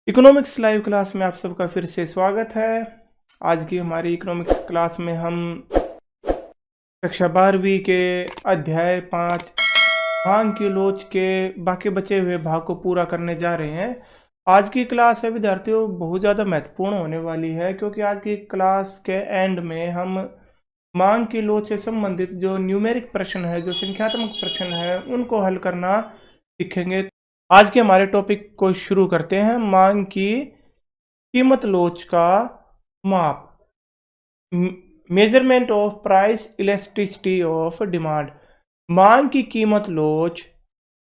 Economics live class में आप सबका फिर से स्वागत है। आज की हमारी इकोनॉमिक्स क्लास में हम कक्षा 12वीं के अध्याय 5 मांग की लोच के बाकी बचे हुए भाग को पूरा करने जा रहे हैं। आज की क्लास है विद्यार्थियों बहुत ज़्यादा महत्वपूर्ण होने वाली है, क्योंकि आज की क्लास के एंड में हम मांग की लोच से संबंधित जो न्यूमेरिक प्रश्न है, जो संख्यात्मक प्रश्न है, उनको हल करना सीखेंगे। आज के हमारे टॉपिक को शुरू करते हैं। मांग की कीमत लोच का माप, measurement of price elasticity of demand. मांग की कीमत लोच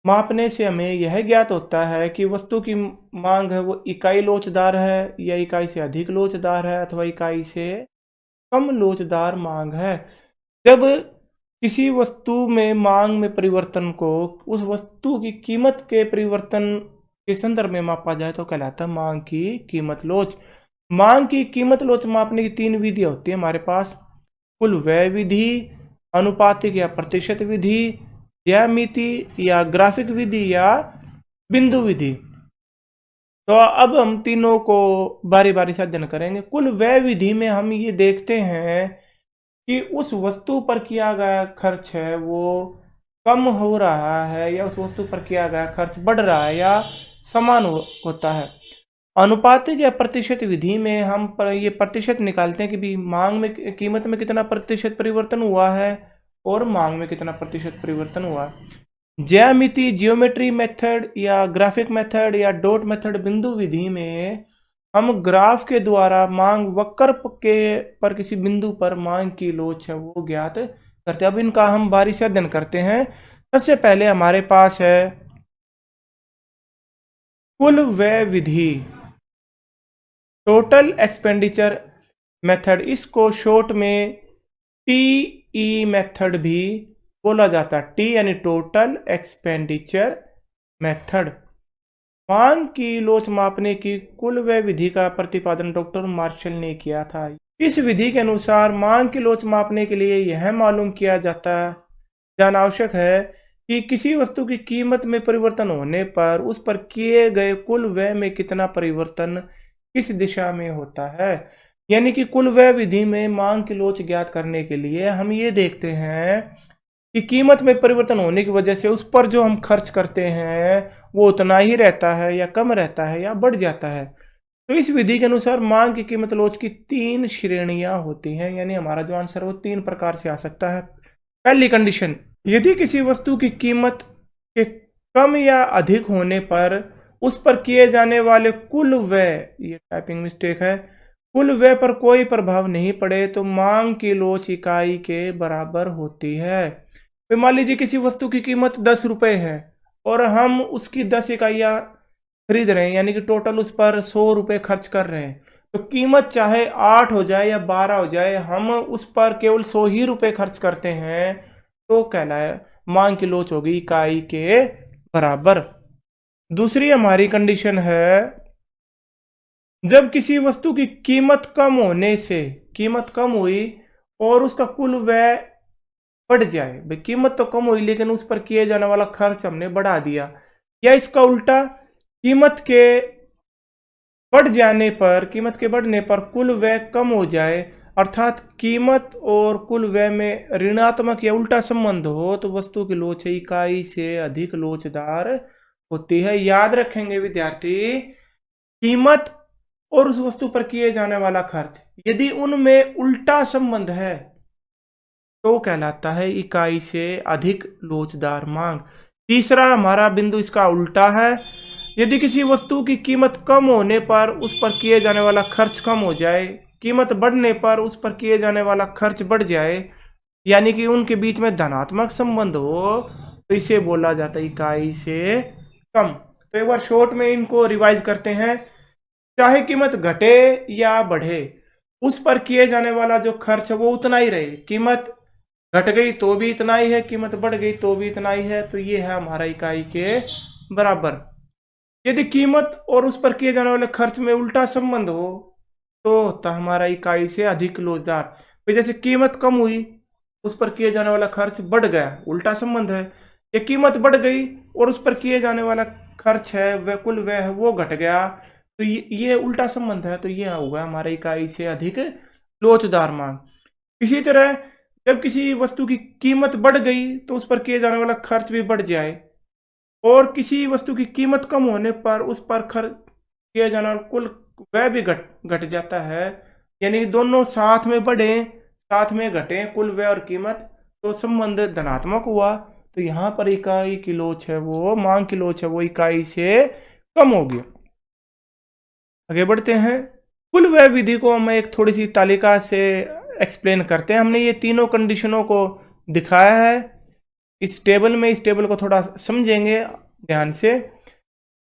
मापने से हमें यह ज्ञात होता है कि वस्तु की मांग है वो इकाई लोचदार है या इकाई से अधिक लोचदार है अथवा इकाई से कम लोचदार मांग है। जब किसी वस्तु में मांग में परिवर्तन को उस वस्तु की कीमत के परिवर्तन के संदर्भ में मापा जाए तो कहलाता है मांग की कीमत लोच। मांग की कीमत लोच मापने की 3 विधियां होती है हमारे पास: कुल व्यय विधि, अनुपातिक या प्रतिशत विधि, ज्यामिति या ग्राफिक विधि या बिंदु विधि। तो अब हम तीनों को बारी बारी से अध्ययन करेंगे। कुल व्यय विधि में हम ये देखते हैं कि उस वस्तु पर किया गया खर्च है वो कम हो रहा है या उस वस्तु पर किया गया खर्च बढ़ रहा है या समान होता है। अनुपातिक या प्रतिशत विधि में हम ये प्रतिशत निकालते हैं कि भी मांग में कीमत में कितना प्रतिशत परिवर्तन हुआ है और मांग में कितना प्रतिशत परिवर्तन हुआ है। ज्यामिति, जियोमेट्री मेथड या ग्राफिक मेथड या डॉट मेथड, बिंदु विधि में हम ग्राफ के द्वारा मांग वक्र के पर किसी बिंदु पर मांग की लोच है वो ज्ञात करते हैं। अब इनका हम बारी से अध्ययन करते हैं। सबसे पहले हमारे पास है कुल व्यय विधि, टोटल एक्सपेंडिचर मेथड। इसको शॉर्ट में टीई मेथड भी बोला जाता है। टी यानी टोटल एक्सपेंडिचर मेथड। मांग की लोच मापने की कुल व्यय विधि का प्रतिपादन डॉक्टर मार्शल ने किया था। इस विधि के अनुसार मांग की लोच मापने के लिए यह मालूम किया जाना आवश्यक है कि किसी वस्तु की कीमत में परिवर्तन होने पर उस पर किए गए कुल व्यय में कितना परिवर्तन किस दिशा में होता है। यानी कि कुल व्यय विधि में मांग की लोच ज्ञात करने के लिए हम ये देखते हैं कि कीमत में परिवर्तन होने की वजह से उस पर जो हम खर्च करते हैं वो उतना ही रहता है या कम रहता है या बढ़ जाता है। तो इस विधि के अनुसार मांग की कीमत लोच की 3 श्रेणियां होती हैं, यानी हमारा जो आंसर वो 3 प्रकार से आ सकता है। पहली कंडीशन, यदि किसी वस्तु की कीमत के कम या अधिक होने पर उस पर किए जाने वाले कुल व्यय, ये टाइपिंग मिस्टेक है, कुल व्यय पर कोई प्रभाव नहीं पड़े तो मांग की लोच इकाई के बराबर होती है। तो मान लीजिए किसी वस्तु की कीमत 10 रुपये है और हम उसकी 10 इकाइयाँ खरीद रहे हैं, यानी कि टोटल उस पर 100 रुपये खर्च कर रहे हैं। तो कीमत चाहे 8 हो जाए या 12 हो जाए, हम उस पर केवल 100 ही रुपये खर्च करते हैं तो कहलाए मांग की लोच होगी इकाई के बराबर। दूसरी हमारी कंडीशन है, जब किसी वस्तु की कीमत कम होने से, कीमत कम हुई और उसका कुल व्यय बढ़ जाए। भाई कीमत तो कम हुई लेकिन उस पर किए जाने वाला खर्च हमने बढ़ा दिया, या इसका उल्टा, कीमत के बढ़ जाने पर, कीमत के बढ़ने पर कुल व्यय कम हो जाए, अर्थात कीमत और कुल व्यय में ऋणात्मक या उल्टा संबंध हो तो वस्तु की लोच इकाई से अधिक लोचदार होती है। याद रखेंगे विद्यार्थी, कीमत और उस वस्तु पर किए जाने वाला खर्च यदि उनमें उल्टा संबंध है तो कहलाता है इकाई से अधिक लोचदार मांग। तीसरा हमारा बिंदु इसका उल्टा है, यदि किसी वस्तु की कीमत कम होने पर उस पर किए जाने वाला खर्च कम हो जाए, कीमत बढ़ने पर उस पर किए जाने वाला खर्च बढ़ जाए, यानी कि उनके बीच में धनात्मक संबंध हो, तो इसे बोला जाता है इकाई से कम। तो एक बार शॉर्ट में इनको रिवाइज करते हैं। चाहे कीमत घटे या बढ़े, उस पर किए जाने वाला जो खर्च है वो उतना ही रहे। कीमत घट गई तो भी इतना ही है, कीमत बढ़ गई तो भी इतना ही है, तो ये है हमारा इकाई के बराबर। यदि कीमत और उस पर किए जाने वाले खर्च में उल्टा संबंध हो तो हमारा इकाई से अधिक लोचदार। जैसे कीमत कम हुई, उस पर किए जाने वाला खर्च बढ़ गया, उल्टा संबंध है। या कीमत बढ़ गई और उस पर किए जाने वाला खर्च है वह कुल व्यय है वो घट गया, तो ये उल्टा संबंध है, तो ये होगा हमारे इकाई से अधिक लोचदार मांग। इसी तरह जब किसी वस्तु की कीमत बढ़ गई तो उस पर किए जाने वाला खर्च भी बढ़ जाए, और किसी वस्तु की कीमत कम होने पर उस पर खर्च किया जाने वाला कुल व्यय भी घट जाता है। यानी दोनों साथ में बढ़े, साथ में घटे, कुल व्यय और कीमत, तो संबंध धनात्मक हुआ। तो यहाँ पर इकाई की लोच है वो, मांग की लोच है वो इकाई से कम होगी। आगे बढ़ते हैं। कुल व्यय विधि को हम एक थोड़ी सी तालिका से एक्सप्लेन करते हैं। हमने ये तीनों कंडीशनों को दिखाया है इस टेबल में। इस टेबल को थोड़ा समझेंगे ध्यान से।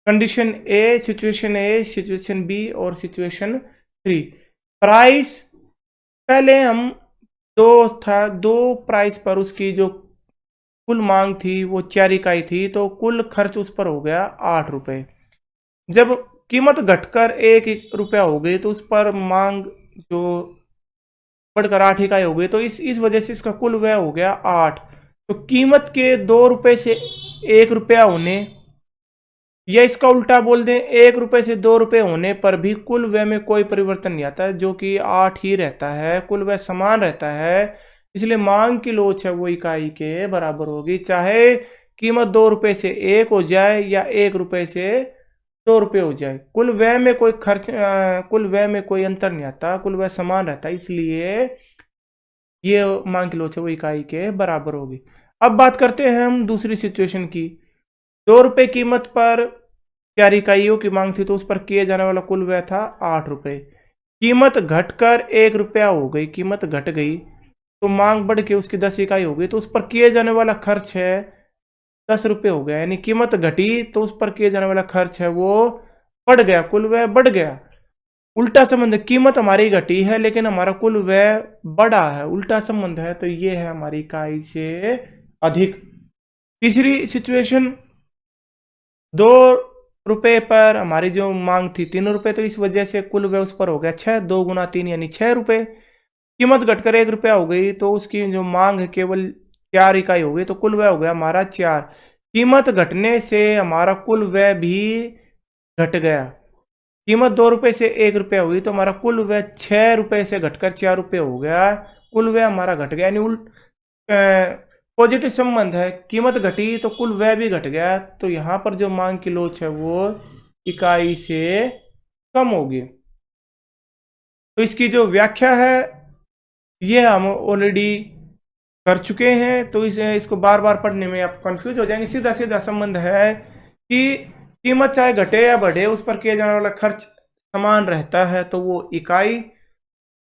कंडीशन ए, सिचुएशन बी और सिचुएशन 3। प्राइस पहले हम दो प्राइस पर उसकी जो कुल मांग थी वो 4 इकाई थी, तो कुल खर्च उस पर हो गया 8 रुपए। जब कीमत घटकर 1 रुपया हो गई तो उस पर मांग जो बढ़कर 8 इकाई हो गई, तो इस वजह से इसका कुल व्यय हो गया 8। तो कीमत के 2 रुपए से 1 रुपया होने, या इसका उल्टा बोल दें 1 रुपए से 2 रुपए होने पर भी कुल व्यय में कोई परिवर्तन नहीं आता, जो कि 8 ही रहता है, कुल व्यय समान रहता है। इसलिए मांग की लोच है वो इकाई के बराबर होगी, चाहे कीमत 2 रुपए से 1 हो जाए या 1 रुपए से 2 रुपये हो जाए। कुल व्यय में कोई अंतर नहीं आता, कुल व्यय समान रहता है, इसलिए ये मांग की लोच है वो इकाई के बराबर होगी। अब बात करते हैं हम दूसरी सिचुएशन की। 2 रुपये कीमत पर 4 इकाइयों की मांग थी, तो उस पर किए जाने वाला कुल व्यय था 8 रुपये। कीमत घटकर 1 रुपया हो गई, कीमत घट गई तो मांग बढ़ के उसकी 10 इकाई हो गई, तो उस पर किए जाने वाला खर्च है 10 रुपये हो गया। यानी कीमत घटी तो उस पर किए जाने वाला खर्च है वो बढ़ गया, कुल व्यय बढ़ गया। उल्टा संबंध, कीमत हमारी घटी है लेकिन हमारा कुल व्यय बढ़ा है, उल्टा संबंध है, तो ये है हमारी इकाई से अधिक। तीसरी सिचुएशन, 2 रुपये पर हमारी जो मांग थी 3 रुपये, तो इस वजह से कुल व्यय उस पर हो गया 6, 2 गुना 3 यानी 6 रुपये। कीमत घटकर 1 रुपया हो गई तो उसकी जो मांग है केवल 4 इकाई हो गई, तो कुल व्यय हो गया हमारा 4। कीमत घटने से हमारा कुल व्यय भी घट गया। कीमत 2 रुपये से 1 रुपया हुई तो हमारा कुल व्यय 6 रुपये से घटकर 4 रुपये हो गया, कुल व्यय हमारा घट गया। यानी पॉजिटिव संबंध है, कीमत घटी तो कुल व्यय भी घट गया, तो यहाँ पर जो मांग की लोच है वो इकाई से कम होगी। तो इसकी जो व्याख्या है ये हम ऑलरेडी कर चुके हैं, तो इसको बार बार पढ़ने में आप कंफ्यूज हो जाएंगे। सीधा सीधा संबंध है कि कीमत चाहे घटे या बढ़े उस पर किया जाने वाला खर्च समान रहता है, तो वो इकाई।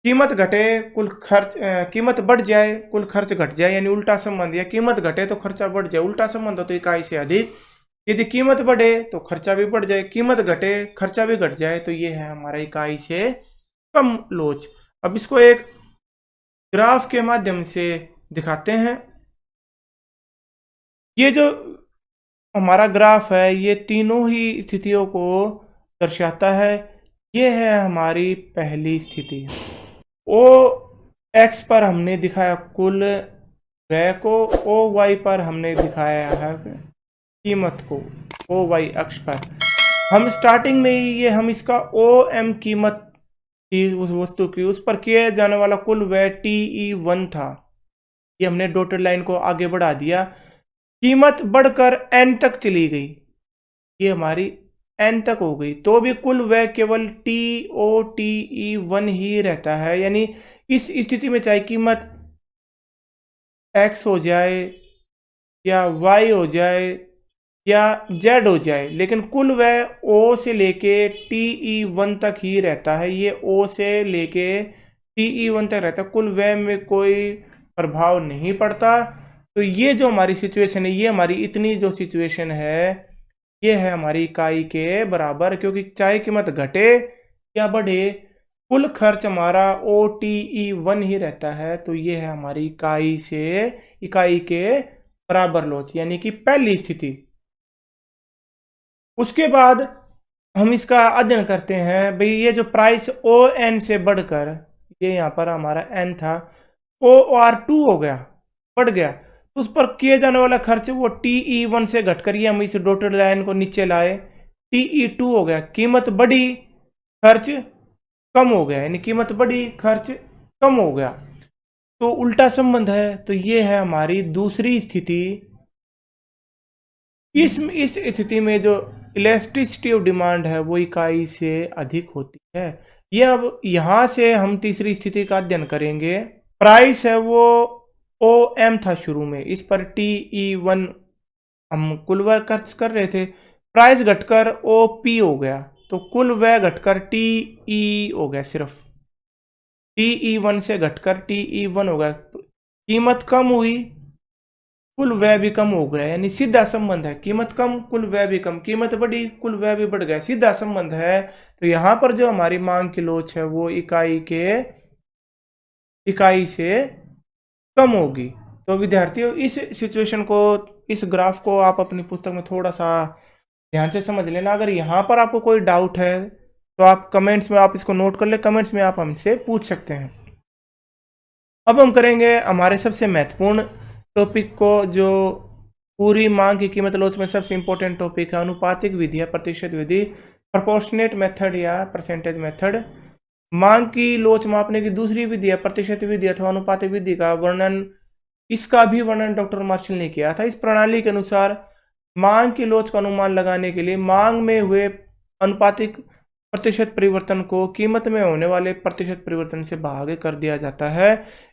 कीमत घटे कुल खर्च, कीमत बढ़ जाए कुल खर्च घट जाए, यानी उल्टा संबंध, या कीमत घटे तो खर्चा बढ़ जाए, उल्टा संबंध हो तो इकाई से अधिक। यदि कीमत बढ़े तो खर्चा भी बढ़ जाए, कीमत घटे खर्चा भी घट जाए, तो ये है हमारा इकाई से कम लोच। अब इसको एक ग्राफ के माध्यम से दिखाते हैं। ये जो हमारा ग्राफ है ये तीनों ही स्थितियों को दर्शाता है। ये है हमारी पहली स्थिति, ओ एक्स पर हमने दिखाया कुल व्यय को, ओ वाई पर हमने दिखाया है कीमत को, ओ वाई अक्ष पर। हम स्टार्टिंग में ही हम इसका ओ एम कीमत थी उस वस्तु की, उस पर किया जाने वाला कुल व्यय TE1 था। ये हमने डॉटेड लाइन को आगे बढ़ा दिया। कीमत बढ़कर n तक चली गई, ये हमारी n तक हो गई, तो भी कुल व्यय केवल TOTE1 ही रहता है। यानी इस स्थिति में चाहे कीमत x हो जाए या y हो जाए या z हो जाए, लेकिन कुल व्यय O से लेके TE1 तक ही रहता है। ये O से लेके TE1 तक रहता है, कुल व्यय में कोई प्रभाव नहीं पड़ता। तो ये जो हमारी सिचुएशन है, ये हमारी इतनी जो सिचुएशन है ये है हमारी इकाई के बराबर, क्योंकि चाहे कीमत घटे या बढ़े कुल खर्च हमारा OTE1 ही रहता है। तो ये है हमारी इकाई के बराबर लोच, यानी कि पहली स्थिति। उसके बाद हम इसका अध्ययन करते हैं। भाई ये जो प्राइस ON से बढ़कर, ये यहाँ पर हमारा n था, OR2 हो गया, बढ़ गया, तो उस पर किए जाने वाला खर्च वो TE1 से घटकर, ये हम इस डॉटेड लाइन को नीचे लाए, TE2 हो गया। कीमत बढ़ी खर्च कम हो गया, यानी कीमत बढ़ी खर्च कम हो गया। तो उल्टा संबंध है, तो ये है हमारी दूसरी स्थिति। इस स्थिति में जो इलेक्ट्रिसिटी ऑफ डिमांड है वो इकाई से अधिक होती है। ये अब यहां से हम तीसरी स्थिति का अध्ययन करेंगे। प्राइस है वो ओ एम था शुरू में, इस पर टी ई वन हम कुल व्यय खर्च कर रहे थे, प्राइस घटकर ओ पी हो गया, तो कुल व्यय घटकर टी ई हो गया, सिर्फ टी ई वन से घटकर टी ई वन हो गया। कीमत कम हुई, कुल व्यय भी कम हो गया, यानी सीधा संबंध है, कीमत कम कुल व्यय भी कम, कीमत बढ़ी कुल व्यय भी बढ़ गया, सीधा संबंध है। तो यहां पर जो हमारी मांग की लोच है वो इकाई से कम होगी। तो विद्यार्थियों इस सिचुएशन को, इस ग्राफ को आप अपनी पुस्तक में थोड़ा सा ध्यान से समझ लेना। अगर यहाँ पर आपको कोई डाउट है तो आप कमेंट्स में आप इसको नोट कर ले, कमेंट्स में आप हमसे पूछ सकते हैं। अब हम करेंगे हमारे सबसे महत्वपूर्ण टॉपिक को, जो पूरी मांग की कीमत लोच में सबसे इंपॉर्टेंट टॉपिक है, अनुपातिक विधि या प्रतिशत विधि, प्रोपोर्शनेट मेथड या परसेंटेज मेथड। मांग की लोच मापने की दूसरी विधि है प्रतिशत विधि अथवा अनुपातिक विधि का वर्णन, इसका भी वर्णन डॉक्टर मार्शल ने किया था। इस प्रणाली के अनुसार मांग की लोच का अनुमान लगाने के लिए मांग में हुए अनुपातिक प्रतिशत परिवर्तन को कीमत में होने वाले प्रतिशत परिवर्तन से भाग कर दिया जाता है।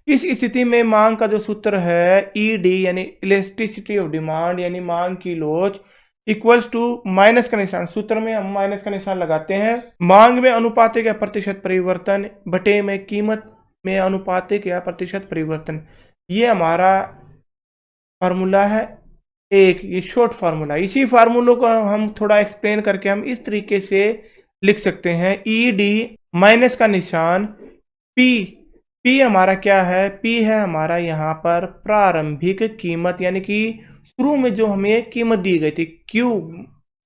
इस स्थिति में मांग का जो सूत्र है ईडी यानी इलेस्टिसिटी ऑफ डिमांड, यानी मांग की लोच इक्वल्स टू माइनस का निशान, सूत्र में हम माइनस का निशान लगाते हैं। मांग में अनुपातिक या प्रतिशत परिवर्तन बटे में कीमत में अनुपातिक या प्रतिशत परिवर्तन, ये हमारा फार्मूला है एक, ये शॉर्ट फार्मूला। इसी फार्मूलों को हम थोड़ा एक्सप्लेन करके हम इस तरीके से लिख सकते हैं, ई डी माइनस का निशान पी, पी हमारा क्या है, पी है हमारा यहाँ पर प्रारंभिक कीमत, यानी कि शुरू में जो हमें कीमत दी गई थी, क्यू,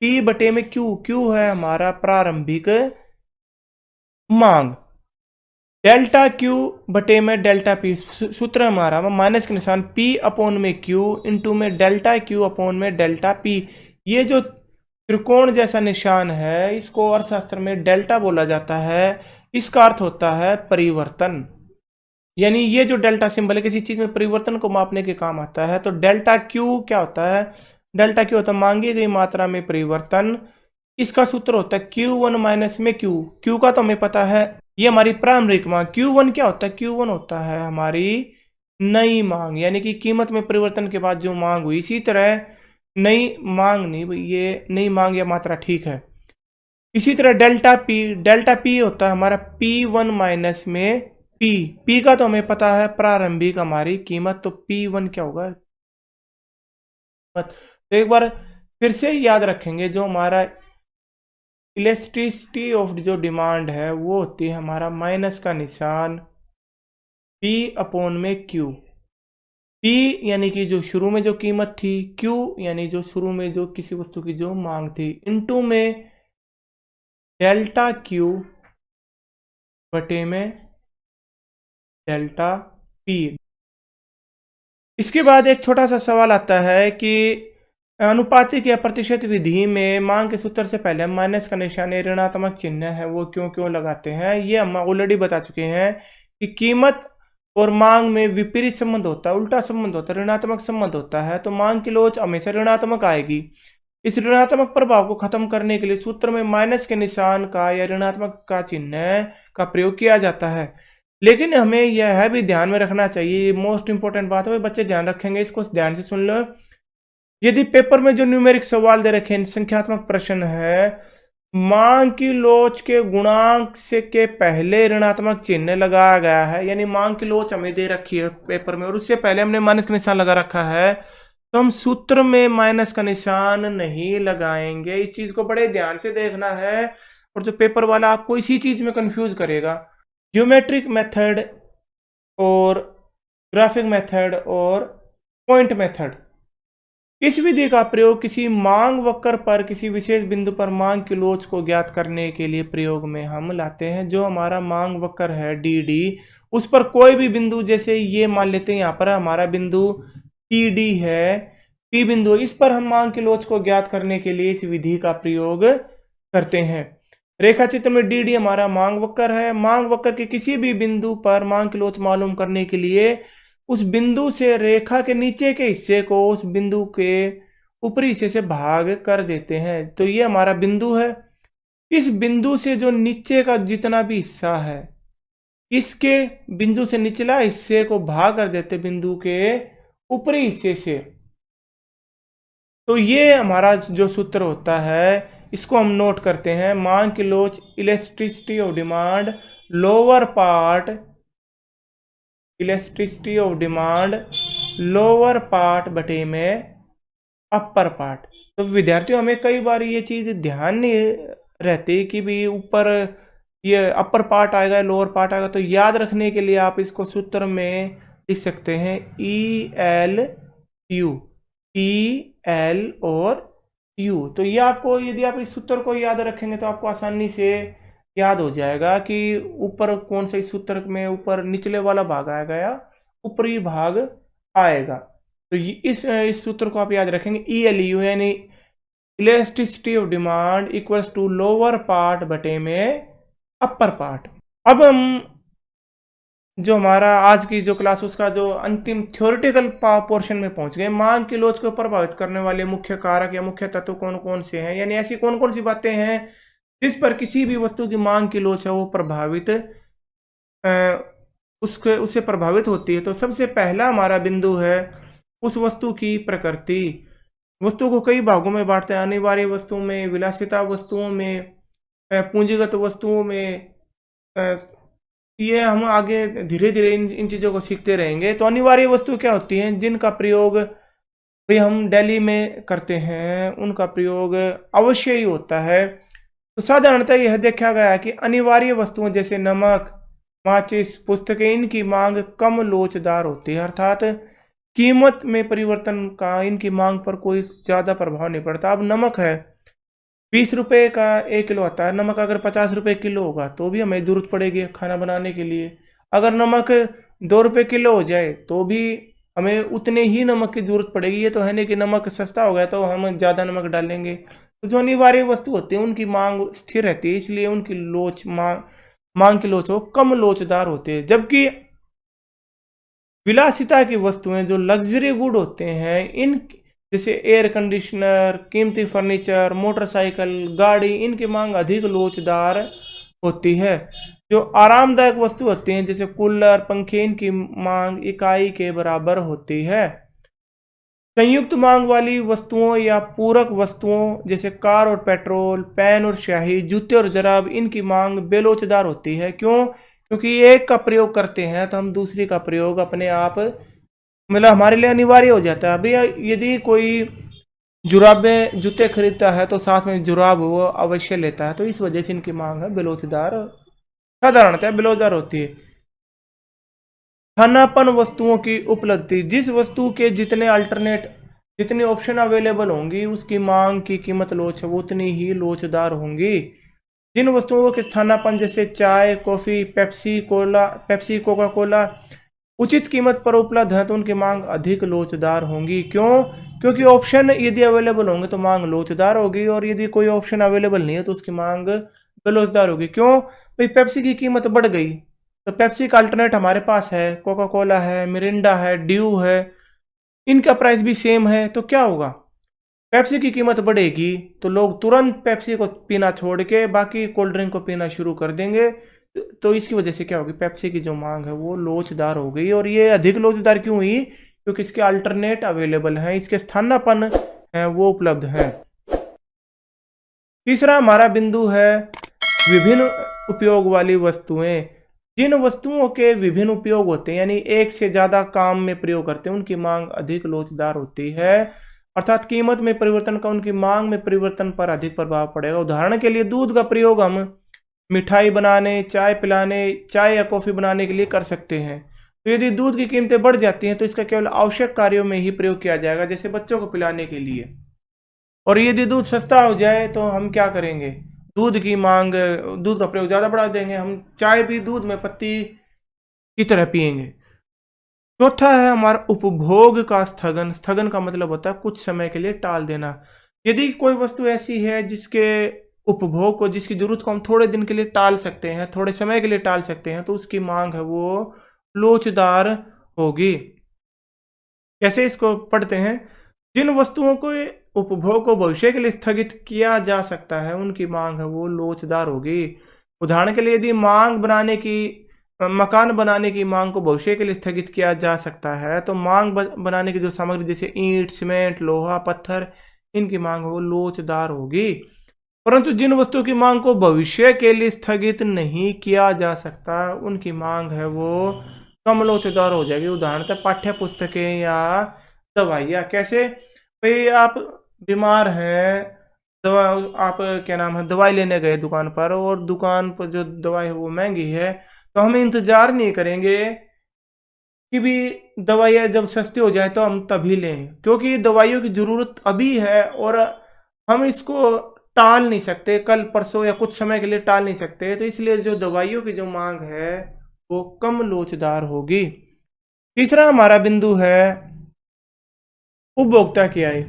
पी बटे में क्यू, क्यू है हमारा प्रारंभिक मांग, डेल्टा क्यू बटे में डेल्टा पी, सूत्र हमारा माइनस के निशान पी अपॉन में क्यू इंटू में डेल्टा क्यू अपॉन में डेल्टा पी। ये जो त्रिकोण जैसा निशान है इसको अर्थशास्त्र में डेल्टा बोला जाता है, इसका अर्थ होता है परिवर्तन, यानी ये जो डेल्टा सिंबल है किसी चीज में परिवर्तन को मापने के काम आता है। तो डेल्टा क्यू क्या होता है, डेल्टा क्यू होता है मांगी गई मात्रा में परिवर्तन, इसका सूत्र होता है क्यू वन माइनस में क्यू, क्यू का तो हमें पता है, ये हमारी प्रारंभिक मांग, क्यू वन क्या होता है, क्यू वन होता है हमारी नई मांग, यानी कि कीमत में परिवर्तन के बाद जो मांग हुई। इसी तरह नई मांग नहीं, ये नई मांग या मात्रा ठीक है। इसी तरह डेल्टा पी होता है हमारा पी वन माइनस में पी, पी का तो हमें पता है प्रारंभिक हमारी कीमत, तो पी वन क्या होगा। तो एक बार फिर से याद रखेंगे, जो हमारा इलेस्टिसिटी ऑफ जो डिमांड है वो होती है हमारा माइनस का निशान P अपॉन में Q, P यानी कि जो शुरू में जो कीमत थी, Q यानी जो शुरू में जो किसी वस्तु की जो मांग थी, इनटू में डेल्टा Q बटे में डेल्टा P। इसके बाद एक छोटा सा सवाल आता है कि अनुपातिक या प्रतिशत विधि में मांग के सूत्र से पहले हम माइनस का निशान ऋणात्मक चिन्ह है वो क्यों लगाते हैं। ये हम ऑलरेडी बता चुके हैं कि कीमत और मांग में विपरीत संबंध होता है, उल्टा संबंध होता है, ऋणात्मक संबंध होता है, तो मांग की लोच हमेशा ऋणात्मक आएगी। इस ऋणात्मक प्रभाव को खत्म करने के लिए सूत्र में माइनस के निशान का या ऋणात्मक का चिन्ह का प्रयोग किया जाता है। लेकिन हमें यह भी ध्यान में रखना चाहिए, ये मोस्ट इंपॉर्टेंट बात है, बच्चे ध्यान रखेंगे, इसको ध्यान से सुन लो। यदि पेपर में जो न्यूमेरिक सवाल दे रखे हैं, संख्यात्मक प्रश्न है, मांग की लोच के गुणांक से के पहले ऋणात्मक चिन्ह लगाया गया है, यानी मांग की लोच हमें दे रखी है पेपर में और उससे पहले हमने माइनस का निशान लगा रखा है, तो हम सूत्र में माइनस का निशान नहीं लगाएंगे। इस चीज को बड़े ध्यान से देखना है, और जो पेपर वाला आपको इसी चीज में कंफ्यूज करेगा, ज्योमेट्रिक मेथड और ग्राफिक मेथड और पॉइंट मेथड, इस विधि का प्रयोग किसी मांग वक्र पर किसी विशेष बिंदु पर मांग की लोच को ज्ञात करने के लिए प्रयोग में हम लाते हैं। जो हमारा मांग वक्र है डी डी, उस पर कोई भी बिंदु, जैसे ये मान लेते हैं यहाँ पर हमारा बिंदु टी डी है, पी बिंदु, इस पर हम मांग की लोच को ज्ञात करने के लिए इस विधि का प्रयोग करते हैं। रेखा चित्र में डी डी हमारा मांग वक्र है। मांग वक्र के किसी भी बिंदु पर मांग की लोच मालूम करने के लिए उस बिंदु से रेखा के नीचे के हिस्से को उस बिंदु के ऊपरी हिस्से से भाग कर देते हैं। तो ये हमारा बिंदु है। इस बिंदु से जो नीचे का जितना भी हिस्सा है, इसके बिंदु से निचला हिस्से को भाग कर देते बिंदु के ऊपरी हिस्से से। तो ये हमारा जो सूत्र होता है, इसको हम नोट करते हैं। मांग की लोच elasticity of demand lower part, elasticity of demand lower part बटे में अपर पार्ट। तो विद्यार्थियों, हमें कई बार ये चीज ध्यान नहीं रहती कि भी ऊपर ये अपर पार्ट आएगा लोअर पार्ट आएगा। तो याद रखने के लिए आप इसको सूत्र में लिख सकते हैं ई एल यू, ई एल और यू। तो ये आपको, यदि आप इस सूत्र को याद रखेंगे तो आपको आसानी से याद हो जाएगा कि ऊपर कौन सा, इस सूत्र में ऊपर निचले वाला भाग आएगा या ऊपरी भाग आएगा। तो इस सूत्र को आप याद रखेंगे। ई एल यू यानी elasticity of demand equals to lower part बटे में अपर पार्ट। अब हम जो हमारा आज की जो क्लास उसका जो अंतिम थ्योरेटिकल पोर्शन में पहुंच गए। मांग की लोच को प्रभावित करने वाले मुख्य कारक या मुख्य तत्व कौन कौन से हैं, यानी ऐसी कौन कौन सी बातें हैं जिस पर किसी भी वस्तु की मांग की लोच है वो प्रभावित उससे प्रभावित होती है। तो सबसे पहला हमारा बिंदु है उस वस्तु की प्रकृति। वस्तु को कई भागों में बांटते हैं, अनिवार्य वस्तुओं में, विलासिता वस्तुओं में, पूंजीगत वस्तुओं में। ये हम आगे धीरे धीरे इन चीज़ों को सीखते रहेंगे। तो अनिवार्य वस्तु क्या होती हैं, जिनका प्रयोग भाई हम डेली में करते हैं, उनका प्रयोग अवश्य ही होता है। तो साधारणतः यह देखा गया है कि अनिवार्य वस्तुओं जैसे नमक, माचिस, पुस्तकें, इनकी मांग कम लोचदार होती है, अर्थात कीमत में परिवर्तन का इनकी मांग पर कोई ज़्यादा प्रभाव नहीं पड़ता। अब नमक है 20 रुपये का 1 किलो आता है, नमक अगर 50 रुपये किलो होगा तो भी हमें ज़रूरत पड़ेगी खाना बनाने के लिए। अगर नमक 2 रुपये किलो हो जाए तो भी हमें उतने ही नमक की ज़रूरत पड़ेगी। ये तो है नहीं कि नमक सस्ता हो गया तो हम ज़्यादा नमक डालेंगे। तो जो अनिवार्य वस्तु होती है उनकी मांग स्थिर रहती है, इसलिए उनकी लोच मांग की लोच हो कम लोचदार होते हैं। जबकि विलासिता की वस्तुएं जो लग्जरी गुड होते हैं, इन जैसे एयर कंडीशनर, कीमती फर्नीचर, मोटरसाइकिल, गाड़ी, इनकी मांग अधिक लोचदार होती है। जो आरामदायक वस्तु होती हैं जैसे कूलर, पंखे, इनकी मांग इकाई के बराबर होती है। संयुक्त मांग वाली वस्तुओं या पूरक वस्तुओं जैसे कार और पेट्रोल, पेन और स्याही, जूते और जराब, इनकी मांग बेलोचदार होती है। क्यों? क्योंकि एक का प्रयोग करते हैं तो हम दूसरी का प्रयोग अपने आप, मतलब हमारे लिए अनिवार्य हो जाता है। अभी यदि कोई जुराबें, जूते खरीदता है तो साथ में जुराब वो अवश्य लेता है। तो इस वजह से इनकी मांग है बेलोचदार, साधारणतः बेलोचदार होती है। स्थानापन्न वस्तुओं की उपलब्धि, जिस वस्तु के जितने ऑप्शन अवेलेबल होंगी उसकी मांग की कीमत लोच वो उतनी ही लोचदार होंगी। जिन वस्तुओं के स्थानापन्न जैसे चाय, कॉफी, पेप्सी, कोका कोला उचित कीमत पर उपलब्ध है तो उनकी मांग अधिक लोचदार होंगी। क्यों? क्योंकि ऑप्शन यदि अवेलेबल होंगे तो मांग लोचदार होगी, और यदि कोई ऑप्शन अवेलेबल नहीं है तो उसकी मांग बेलोचदार होगी। क्यों? भाई पेप्सी की कीमत बढ़ गई तो पेप्सी का अल्टरनेट हमारे पास है, कोका कोला है, मिरिंडा है, ड्यू है, इनका प्राइस भी सेम है। तो क्या होगा, पेप्सी की कीमत बढ़ेगी तो लोग तुरंत पेप्सी को पीना छोड़ के बाकी कोल्ड ड्रिंक को पीना शुरू कर देंगे। तो इसकी वजह से क्या होगी, पेप्सी की जो मांग है वो लोचदार हो गई। और ये अधिक लोचदार क्यों हुई? क्योंकि इसके अल्टरनेट अवेलेबल हैं, इसके स्थानापन्न है वो उपलब्ध है। तीसरा हमारा बिंदु है विभिन्न उपयोग वाली वस्तुएं। जिन वस्तुओं के विभिन्न उपयोग होते हैं यानी एक से ज्यादा काम में प्रयोग करते हैं उनकी मांग अधिक लोचदार होती है, अर्थात कीमत में परिवर्तन का उनकी मांग में परिवर्तन पर अधिक प्रभाव पड़ेगा। उदाहरण के लिए दूध का प्रयोग हम मिठाई बनाने, चाय पिलाने, चाय या कॉफी बनाने के लिए कर सकते हैं। तो यदि दूध की कीमतें बढ़ जाती हैं तो इसका केवल आवश्यक कार्यों में ही प्रयोग किया जाएगा, जैसे बच्चों को पिलाने के लिए। और यदि दूध सस्ता हो जाए तो हम क्या करेंगे, दूध का प्रयोग ज़्यादा बढ़ा देंगे, हम चाय भी दूध में पत्ती की तरह पिएंगे। चौथा है हमारा उपभोग का स्थगन। स्थगन का मतलब होता है कुछ समय के लिए टाल देना। यदि कोई वस्तु ऐसी है जिसके उपभोग को, जिसकी जरूरत को हम थोड़े दिन के लिए टाल सकते हैं, थोड़े समय के लिए टाल सकते हैं, तो उसकी मांग है वो लोचदार होगी। कैसे इसको पढ़ते हैं? जिन वस्तुओं को उपभोग को भविष्य के लिए स्थगित किया जा सकता है उनकी मांग है वो लोचदार होगी। उदाहरण के लिए यदि मकान बनाने की मांग को भविष्य के लिए स्थगित किया जा सकता है तो मांग बनाने की जो सामग्री जैसे ईंट, सीमेंट, लोहा, पत्थर, इनकी मांग वो लोचदार होगी। परंतु जिन वस्तुओं की मांग को भविष्य के लिए स्थगित नहीं किया जा सकता उनकी मांग है वो कम लोचदार हो जाएगी। उदाहरणतः पाठ्य पुस्तकें या दवाइयाँ। कैसे? भाई आप बीमार हैं, दवा आप क्या नाम है दवाई लेने गए दुकान पर, और दुकान पर जो दवाई है वो महंगी है, तो हम इंतजार नहीं करेंगे कि भी दवाइयाँ जब सस्ती हो जाए तो हम तभी लें, क्योंकि दवाइयों की ज़रूरत अभी है और हम इसको टाल नहीं सकते, कल परसों या कुछ समय के लिए टाल नहीं सकते। तो इसलिए जो दवाइयों की जो मांग है वो कम लोचदार होगी। तीसरा हमारा बिंदु है उपभोक्ता की आय।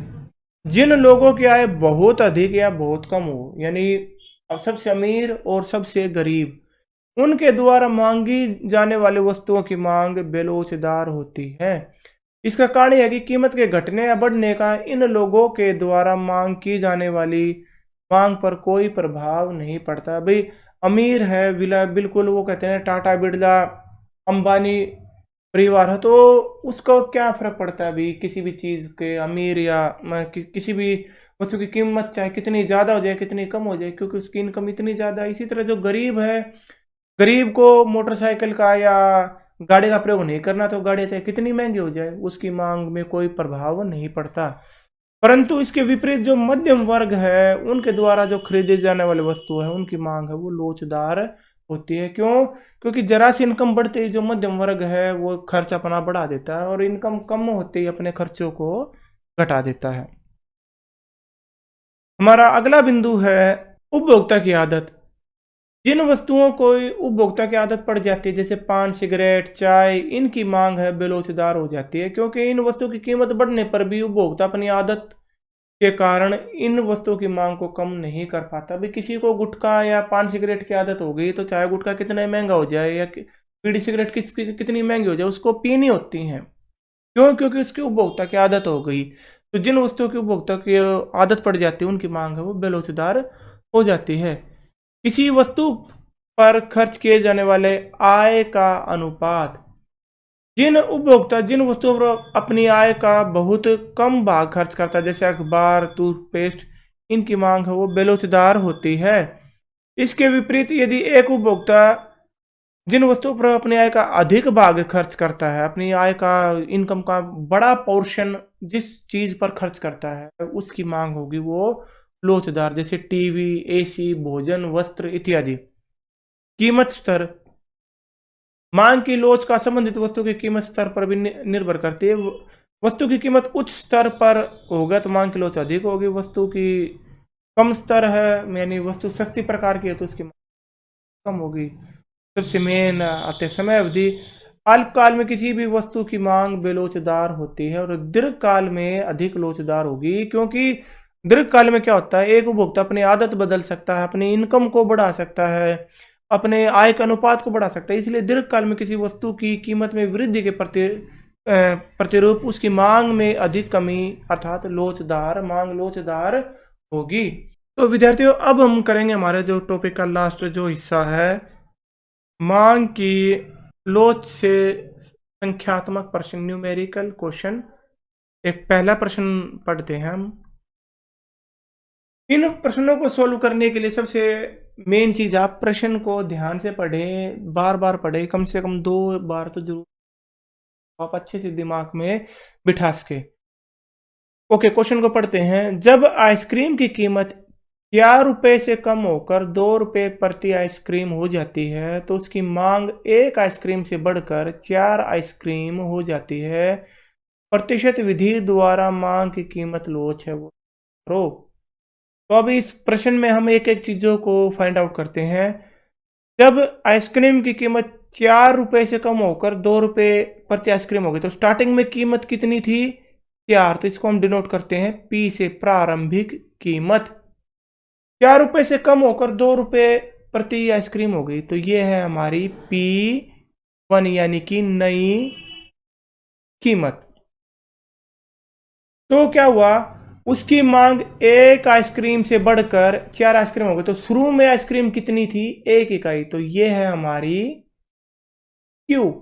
जिन लोगों की आय बहुत अधिक या बहुत कम हो, यानी सबसे अमीर और सबसे गरीब, उनके द्वारा मांगी जाने वाली वस्तुओं की मांग बेलोचदार होती है। इसका कारण यह है कि कीमत के घटने या बढ़ने का इन लोगों के द्वारा मांग की जाने वाली मांग पर कोई प्रभाव नहीं पड़ता। भाई अमीर है, बिल्कुल वो कहते हैं टाटा, बिरला, अंबानी परिवार है, तो उसको क्या फर्क पड़ता है अभी किसी भी चीज़ के, अमीर या किसी भी वस्तु की कीमत चाहे कितनी ज़्यादा हो जाए कितनी कम हो जाए, क्योंकि उसकी इनकम इतनी ज़्यादा है। इसी तरह जो गरीब है, गरीब को मोटरसाइकिल का या गाड़ी का प्रयोग नहीं करना, तो गाड़ी चाहे कितनी महंगी हो जाए उसकी मांग में कोई प्रभाव नहीं पड़ता। परंतु इसके विपरीत जो मध्यम वर्ग है उनके द्वारा जो खरीदी जाने वाली वस्तु है उनकी मांग है वो लोचदार होती है। क्यों? क्योंकि जरा सी इनकम बढ़ते ही जो मध्यम वर्ग है वो खर्च अपना बढ़ा देता है और इनकम कम होते ही अपने खर्चों को घटा देता है। हमारा अगला बिंदु है उपभोक्ता की आदत। जिन वस्तुओं को उपभोक्ता की आदत पड़ जाती है जैसे पान, सिगरेट, चाय, इनकी मांग है बेलोचदार हो जाती है, क्योंकि इन वस्तुओं की कीमत बढ़ने पर भी उपभोक्ता अपनी आदत के कारण इन वस्तुओं की मांग को कम नहीं कर पाता। भी किसी को गुटखा या पान सिगरेट की आदत हो गई तो चाहे गुटखा कितना महंगा हो जाए या बीड़ी सिगरेट कितनी महंगी हो जाए उसको पीनी होती हैं। क्यों? क्योंकि उसकी उपभोक्ता की आदत हो गई। तो जिन वस्तुओं की उपभोक्ता की आदत पड़ जाती है उनकी मांग है वो बेलोचदार हो जाती है। किसी वस्तु पर खर्च किए जाने वाले आय का अनुपात। जिन वस्तुओं पर अपनी आय का बहुत कम भाग खर्च करता है जैसे अखबार, टूथपेस्ट, इनकी मांग है वो बेलोचदार होती है। इसके विपरीत यदि एक उपभोक्ता जिन वस्तुओं पर अपनी आय का अधिक भाग खर्च करता है, अपनी आय का इनकम का बड़ा पोर्शन जिस चीज पर खर्च करता है उसकी मांग होगी वो लोचदार, जैसे टीवी, एसी, भोजन, वस्त्र इत्यादि। कीमत स्तर। मांग की लोच का संबंधित वस्तु की कीमत स्तर पर भी निर्भर करती है। वस्तु की कीमत उच्च स्तर पर होगा तो मांग की लोच अधिक होगी। वस्तु की कम स्तर है यानी वस्तु सस्ती प्रकार की है तो उसकी कम होगी। सबसे मेन आते समय अवधि। अल्पकाल में किसी भी वस्तु की मांग बेलोचदार होती है और दीर्घकाल में अधिक लोचदार होगी, क्योंकि दीर्घकाल में क्या होता है, एक उपभोक्ता अपनी आदत बदल सकता है, अपनी इनकम को बढ़ा सकता है, अपने आय के अनुपात को बढ़ा सकता है। इसलिए दीर्घकाल में किसी वस्तु की कीमत में वृद्धि के प्रतिरूप उसकी मांग में अधिक कमी अर्थात मांग लोचदार होगी। तो विद्यार्थियों अब हम करेंगे हमारे जो टॉपिक का लास्ट जो हिस्सा है, मांग की लोच से संख्यात्मक प्रश्न, न्यूमेरिकल क्वेश्चन। एक पहला प्रश्न पढ़ते हैं हम। इन प्रश्नों को सोल्व करने के लिए सबसे मेन चीज आप प्रश्न को ध्यान से पढ़ें, बार बार पढ़ें, कम से कम 2 बार तो जरूर आप अच्छे से दिमाग में बिठा सके। ओके, क्वेश्चन को पढ़ते हैं। जब आइसक्रीम की कीमत 4 रुपए से कम होकर 2 रुपए प्रति आइसक्रीम हो जाती है तो उसकी मांग 1 आइसक्रीम से बढ़कर 4 आइसक्रीम हो जाती है। प्रतिशत विधि द्वारा मांग की कीमत लोच है वो करो। तो अब इस प्रश्न में हम एक एक चीजों को फाइंड आउट करते हैं। जब आइसक्रीम की कीमत 4 रुपए से कम होकर 2 रुपए प्रति आइसक्रीम हो गई तो स्टार्टिंग में कीमत कितनी थी? 4। तो इसको हम डिनोट करते हैं P से, प्रारंभिक कीमत। ₹4 से कम होकर ₹2 प्रति आइसक्रीम हो गई। तो ये है हमारी P1 यानी कि नई कीमत। तो क्या हुआ, उसकी मांग एक आइसक्रीम से बढ़कर 4 आइसक्रीम हो गई। तो शुरू में आइसक्रीम कितनी थी, 1 इकाई। तो ये है हमारी Q।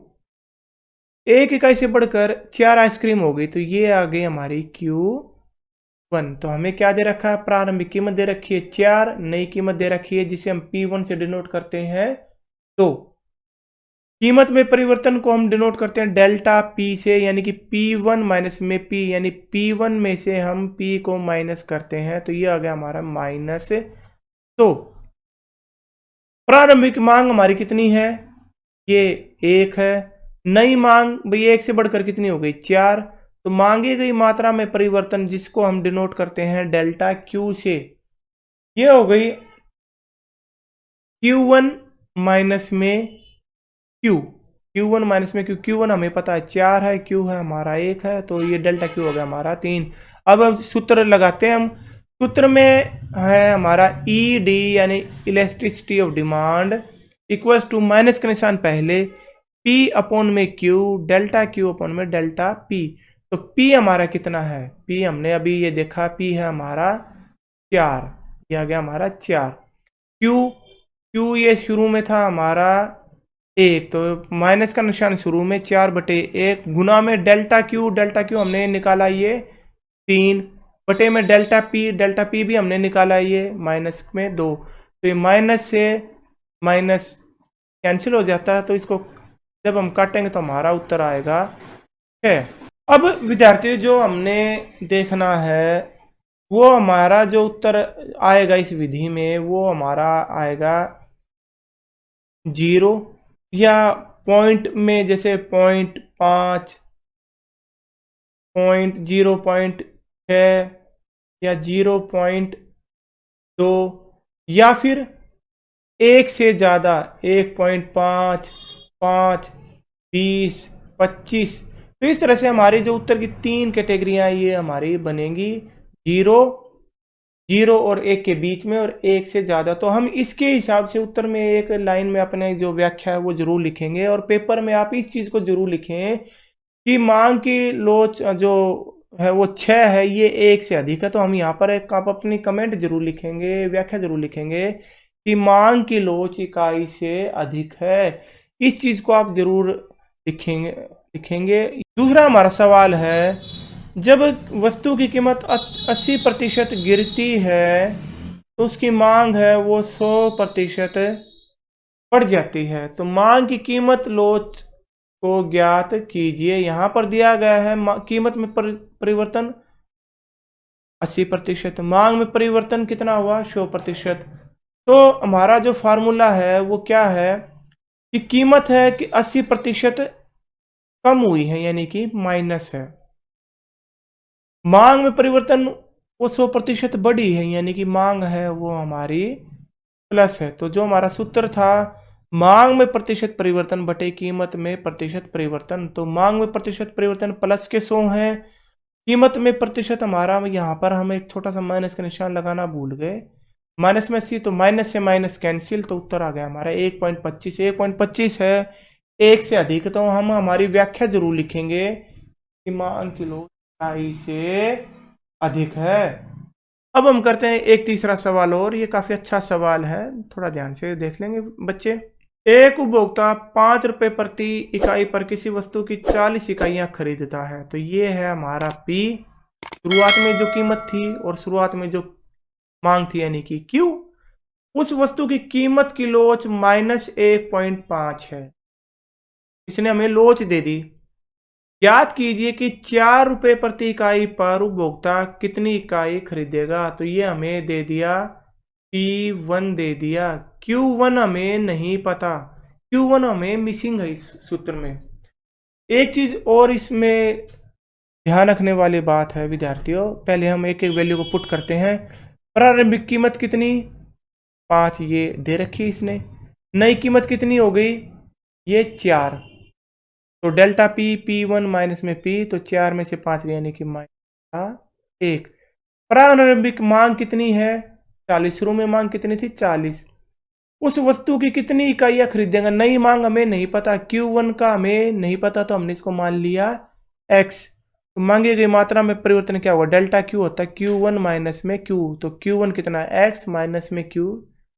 1 इकाई से बढ़कर 4 आइसक्रीम हो गई। तो ये आ गई हमारी Q1। तो हमें क्या दे रखा है, प्रारंभिक कीमत दे रखी है 4, नई कीमत दे रखी है जिसे हम P1 से डिनोट करते हैं 2। कीमत में परिवर्तन को हम डिनोट करते हैं डेल्टा P से, यानी कि P1 माइनस में P, यानी P1 में से हम P को माइनस करते हैं। तो ये आ गया हमारा माइनस। तो प्रारंभिक मांग हमारी कितनी है, ये 1 है। नई मांग भाई 1 से बढ़कर कितनी हो गई, 4। तो मांगी गई मात्रा में परिवर्तन जिसको हम डिनोट करते हैं डेल्टा Q से, ये हो गई Q1 माइनस में Q। Q1 माइनस में Q1 हमें पता है 4 है, Q है हमारा 1 है। तो ये डेल्टा Q हो गया हमारा 3। अब हम सूत्र लगाते हैं। हम सूत्र में है हमारा ED यानी elasticity of demand equals to minus का निशान पहले, P अपॉन में Q, डेल्टा Q अपॉन में डेल्टा P। तो P हमारा कितना है, P हमने अभी ये देखा, P है हमारा 4, ये आ गया हमारा 4। Q ये शुरू में था हमारा 1, तो माइनस का निशान शुरू में 4/1 गुना में डेल्टा Q हमने निकाला ये 3 बटे में डेल्टा P भी हमने निकाला ये माइनस में 2। तो ये माइनस से माइनस कैंसिल हो जाता है। तो इसको जब हम काटेंगे तो हमारा उत्तर आएगा 6। अब विद्यार्थी जो हमने देखना है वो हमारा जो उत्तर आएगा इस विधि में वो हमारा आएगा 0 या पॉइंट में, जैसे 0.5, 0.6 या 0.2 या फिर 1 से ज़्यादा 1.5, 5, 20, 25। तो इस तरह से हमारी जो उत्तर की 3 कैटेगरियाँ ये हमारी बनेंगी, 0 और 1 के बीच में और 1 से ज़्यादा। तो हम इसके हिसाब से उत्तर में एक लाइन में अपने जो व्याख्या है वो जरूर लिखेंगे। और पेपर में आप इस चीज़ को जरूर लिखें कि मांग की लोच जो है वो 6 है, ये 1 से अधिक है। तो हम यहाँ पर एक आप अपनी कमेंट जरूर लिखेंगे, व्याख्या जरूर लिखेंगे कि मांग की लोच इकाई से अधिक है। इस चीज़ को आप जरूर लिखेंगे। दूसरा हमारा सवाल है, जब वस्तु की कीमत 80% गिरती है तो उसकी मांग है वो 100% बढ़ जाती है। तो मांग की कीमत लोच को ज्ञात कीजिए। यहाँ पर दिया गया है कीमत में परिवर्तन 80%, मांग में परिवर्तन कितना हुआ 100%। तो हमारा जो फार्मूला है वो क्या है कि कीमत है कि 80% कम हुई है यानी कि माइनस है, मांग में परिवर्तन वो 100% बढ़ी है यानी कि मांग है वो हमारी प्लस है। तो जो हमारा सूत्र था मांग में प्रतिशत परिवर्तन बटे कीमत में प्रतिशत परिवर्तन, तो मांग में प्रतिशत परिवर्तन प्लस के 100 है, कीमत में प्रतिशत हमारा यहाँ पर हम एक छोटा सा माइनस का निशान लगाना भूल गए, माइनस में 80, तो माइनस से माइनस कैंसिल, तो उत्तर आ गया हमारा 1.25। 1.25 है 1 से अधिक। तो हम हमारी व्याख्या जरूर लिखेंगे कि मांग की लोच इकाई से अधिक है। अब हम करते हैं एक तीसरा सवाल और, ये काफी अच्छा सवाल है, थोड़ा ध्यान से देख लेंगे बच्चे। एक उपभोक्ता 5 रुपए प्रति इकाई पर किसी वस्तु की 40 इकाइयां खरीदता है। तो ये है हमारा P, शुरुआत में जो कीमत थी और शुरुआत में जो मांग थी यानी कि Q। उस वस्तु की कीमत की लोच -1.5 है, इसने हमें लोच दे दी। ज्ञात कीजिए कि 4 रुपए प्रति इकाई पर उपभोक्ता कितनी इकाई खरीदेगा। तो ये हमें दे दिया P1 दे दिया, Q1 हमें नहीं पता, Q1 हमें मिसिंग है इस सूत्र में। एक चीज और इसमें ध्यान रखने वाली बात है विद्यार्थियों, पहले हम एक एक वैल्यू को पुट करते हैं। प्रारंभिक कीमत कितनी 5, ये दे रखी इसने। नई कीमत कितनी हो गई ये 4, तो डेल्टा P1 माइनस में P, तो 4 में से 5 गए यानी कि -1। प्रारंभिक मांग कितनी है 40, शुरू में मांग कितनी थी 40। उस वस्तु की कितनी इकाइयां खरीदेंगे, नई मांग हमें नहीं पता, Q1 का हमें नहीं पता, तो हमने इसको मान लिया x। तो मांगी गई मात्रा में परिवर्तन क्या होगा, डेल्टा Q होता है Q1 माइनस में Q, तो Q1 कितना है x माइनस में Q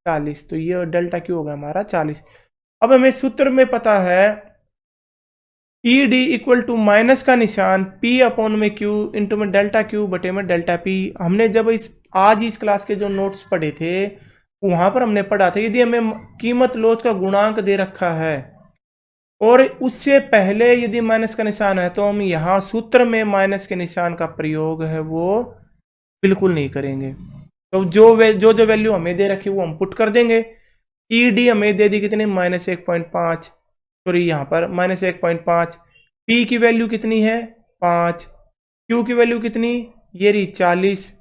40, तो ये डेल्टा Q होगा हमारा 40। अब हमें सूत्र में पता है ED इक्वल टू माइनस का निशान P अपॉन में Q इंटू में डेल्टा Q बटे में डेल्टा P। हमने जब आज इस क्लास के जो नोट्स पढ़े थे वहां पर हमने पढ़ा था, यदि हमें कीमत लोच का गुणांक दे रखा है और उससे पहले यदि माइनस का निशान है, तो हम यहाँ सूत्र में माइनस के निशान का प्रयोग है वो बिल्कुल नहीं करेंगे। तो जो वैल्यू हमें दे रखी वो हम पुट कर देंगे। ED हमें दे दी कितनी, -1.5, सॉरी यहाँ पर -1.5। P की वैल्यू कितनी है 5, Q की वैल्यू कितनी, ये रही 40,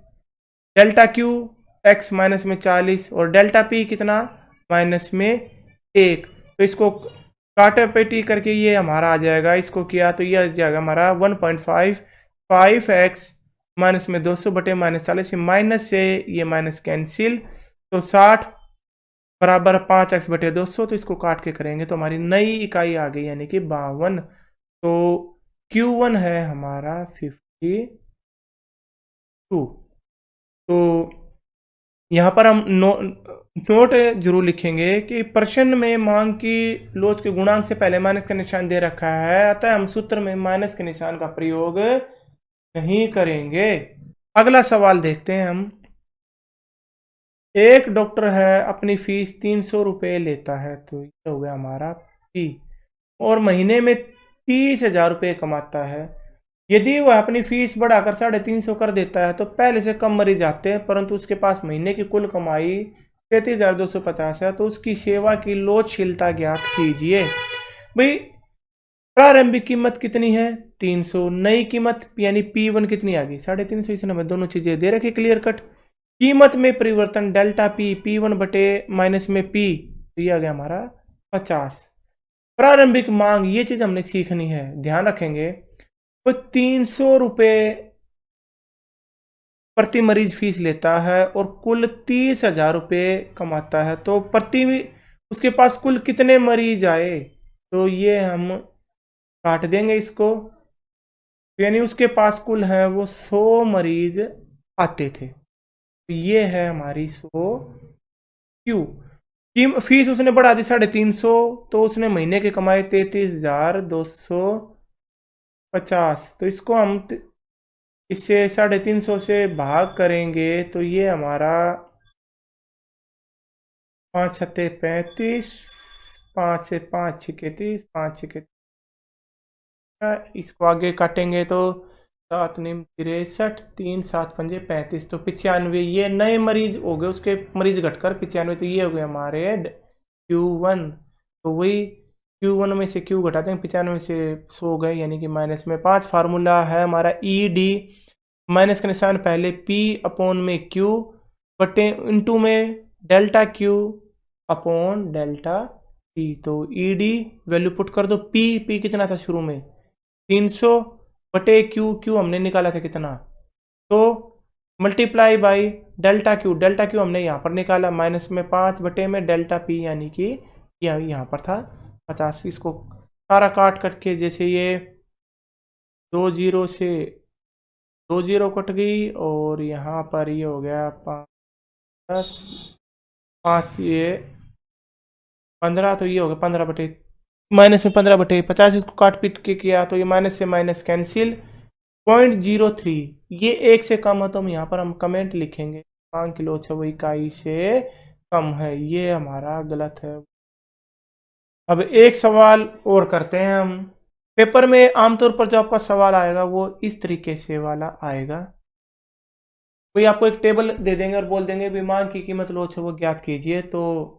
डेल्टा Q x माइनस में 40 और डेल्टा P कितना माइनस में 1। तो इसको काटा पेटी करके ये हमारा आ जाएगा, इसको किया तो ये आ जाएगा हमारा 1.55x माइनस में 200 बटे -40, माइनस से ये माइनस कैंसिल, तो 60 बराबर 5x बटे 200, तो इसको काट के करेंगे तो हमारी नई इकाई आ गई यानी कि 52। तो Q1 है हमारा 52। तो यहाँ पर हम नोट जरूर लिखेंगे कि प्रश्न में मांग की लोच के गुणांक से पहले माइनस का निशान दे रखा है, अतः हम सूत्र में माइनस के निशान का प्रयोग नहीं करेंगे। अगला सवाल देखते हैं हम। एक डॉक्टर है, अपनी फीस 300 रुपये लेता है, तो ये हो गया हमारा P, और महीने में 30,000 रुपये कमाता है। यदि वह अपनी फीस बढ़ाकर 350 कर देता है तो पहले से कम मरीज आते हैं, परंतु उसके पास महीने की कुल कमाई 33,250 है, तो उसकी सेवा की लोचशीलता ज्ञात कीजिए। भाई प्रारंभिक कीमत कितनी है 300, नई कीमत यानी P1 कितनी आ गई 350, इसने हमें दोनों चीजें दे रखी क्लियर कट। कीमत में परिवर्तन डेल्टा P, P1 बटे माइनस में P, तो ये आ गया हमारा 50। प्रारंभिक मांग, ये चीज हमने सीखनी है, ध्यान रखेंगे। वो 300 रुपये प्रति मरीज फीस लेता है और कुल 30,000 रुपये कमाता है, तो प्रति उसके पास कुल कितने मरीज आए, तो ये हम काट देंगे इसको, यानी उसके पास कुल है वो 100 मरीज आते थे, तो ये है हमारी 100 Q। फीस उसने बढ़ा दी 350, तो उसने महीने के कमाए 33,250, तो इसको हम इससे 350 से भाग करेंगे, तो ये हमारा 5 सत्ते 35, 5 से 5 छिके 30, 5 छिके, इसको आगे काटेंगे तो 7 निम 63, 3 7 पंजे 35, तो 95, ये नए मरीज हो गए, उसके मरीज घटकर 95, तो ये हो गए हमारे Q1। तो वही Q1 में से Q घटाते हैं, 95 से 100 गए यानी कि माइनस में 5। फार्मूला है हमारा ED, माइनस का निशान पहले P अपॉन में Q बटे इंटू में delta Q upon delta P। तो ED वैल्यू पुट कर दो, P कितना था शुरू में 300 बटे Q हमने निकाला था कितना, तो मल्टीप्लाई बाई डेल्टा Q हमने यहाँ पर निकाला माइनस में 5 बटे में डेल्टा P यानी कि यहाँ पर था 50। इसको सारा काट करके जैसे ये 2 0 से 2 0 कट गई और यहाँ पर ये हो गया 5 5, ये 15, तो ये हो गया 15 बटे माइनस में 15 बटे 50, इसको काट पीट के किया तो ये माइनस से माइनस कैंसिल, 0.03, ये 1 से कम है, तो हम यहाँ पर हम कमेंट लिखेंगे मांग की लोच वो इकाई से कम है, ये हमारा गलत है। अब एक सवाल और करते हैं हम। पेपर में आमतौर पर जो आपका सवाल आएगा वो इस तरीके से वाला आएगा, कोई आपको एक टेबल दे देंगे और बोल देंगे भी मांग की कीमत लोच है वो ज्ञात कीजिए। तो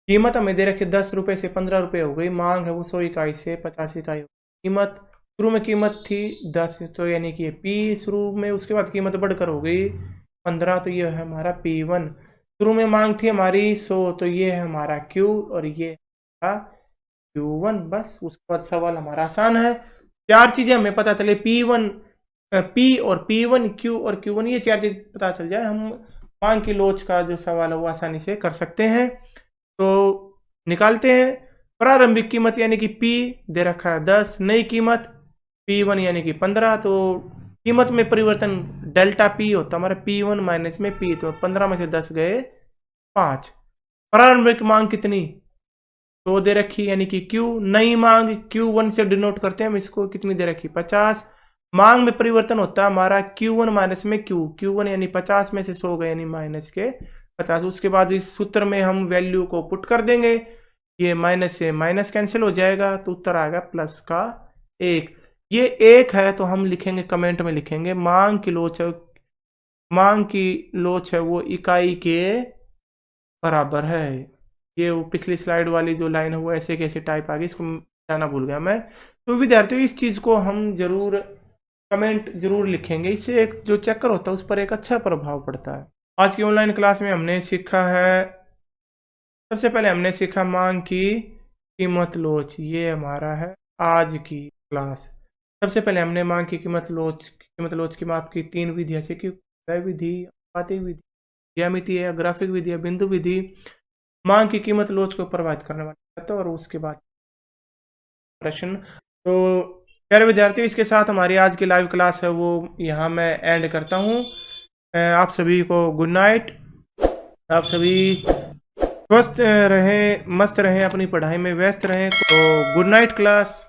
कीमत हमें दे रखी 10 रुपये से 15 रुपये हो गई, मांग है वो 100 इकाई से 50 इकाई। कीमत शुरू में कीमत थी 10, तो यानी कि P शुरू में, उसके बाद कीमत बढ़कर हो गई 15, तो ये है हमारा P1। शुरू में मांग थी हमारी 100, तो ये है हमारा Q और ये है Q1। बस उसके बाद सवाल हमारा आसान है। 4 चीजें हमें पता चले, P और P1, Q और Q1, ये 4 चीज पता चल जाए, हम मांग की लोच का जो सवाल है वो आसानी से कर सकते हैं। तो निकालते हैं। प्रारंभिक कीमत यानी कि P दे रखा है 10, नई कीमत P1 यानी कि 15। तो कीमत में परिवर्तन डेल्टा P होता है हमारा P1 माइनस में P, तो 15 में से 10 गए 5। प्रारंभिक मांग कितनी, तो दे रखी यानी कि Q। नई मांग Q1 से डिनोट करते हैं हम इसको, कितनी दे रखी 50। मांग में परिवर्तन होता है हमारा Q1 माइनस में Q1 यानी 50 में से 100 गए यानी माइनस के 50। उसके बाद इस सूत्र में हम वैल्यू को पुट कर देंगे, ये माइनस से माइनस कैंसिल हो जाएगा तो उत्तर आएगा प्लस का 1। ये 1 है तो हम लिखेंगे, कमेंट में लिखेंगे मांग की लोच है वो इकाई के बराबर है। ये वो पिछली स्लाइड वाली जो लाइन है वो ऐसे कैसे टाइप आ गई, इसको बताना भूल गया मैं। तो विद्यार्थियों इस चीज़ को हम जरूर कमेंट जरूर लिखेंगे, इससे एक जो चक्कर होता है उस पर एक अच्छा प्रभाव पड़ता है। आज की ऑनलाइन क्लास में हमने सीखा है, सबसे पहले हमने सीखा मांग की कीमत लोच, ये हमारा है आज की क्लास। सबसे पहले हमने मांग की कीमत लोच की माप की 3 विधियां सीखी, विधि, आनुपातिक विधि, ज्यामितीय ग्राफिक विधि या बिंदु विधि। मांग की कीमत लोच को प्रभावित करने वाला है, और उसके बाद प्रश्न। तो प्यारे विद्यार्थियों इसके साथ हमारी आज की लाइव क्लास है वो यहाँ मैं एंड करता हूँ। आप सभी को गुड नाइट। आप सभी स्वस्थ रहें, मस्त रहें, अपनी पढ़ाई में व्यस्त रहें। तो गुड नाइट क्लास।